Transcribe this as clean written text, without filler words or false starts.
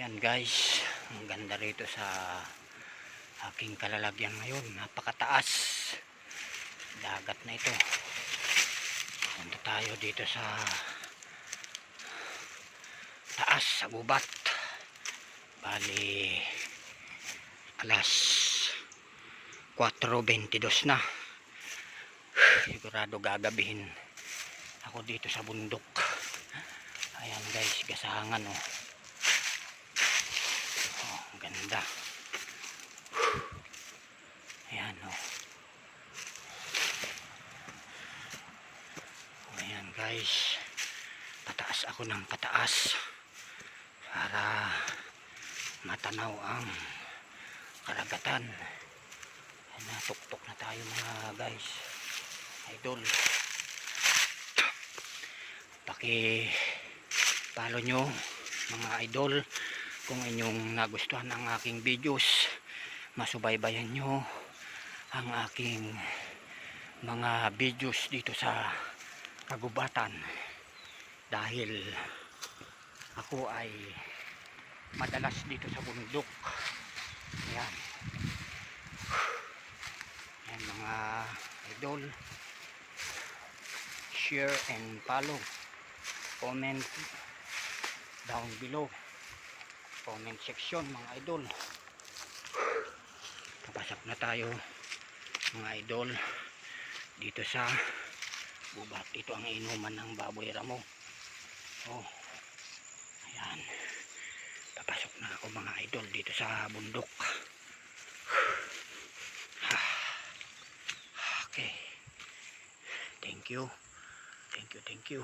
Ayan guys, ang ganda rito sa aking kalalagyan ngayon. Napakataas dagat na ito. Punta tayo dito sa taas, sa gubat. Bali alas 4:22 na. Sigurado gagabihin ako dito sa bundok. Ayan guys, gasangan oh. Ganda. Ayan o. Ayan guys. Pataas ako ng pataas para matanaw ang karagatan. Ayan, natuktok na tayo mga guys. Idol. Paki-follow nyo mga idol. Kung inyong nagustuhan ang aking videos, masubaybayan nyo ang aking mga videos dito sa kagubatan, dahil ako ay madalas dito sa bundok. Ayan. Ayan mga idol, share and follow, comment down below, comment section mga idol. Papasok na tayo mga idol dito sa gubat. Ito ang inuman ng baboy ramo. Oh, ayan, papasok na ako mga idol dito sa bundok. Okay, thank you.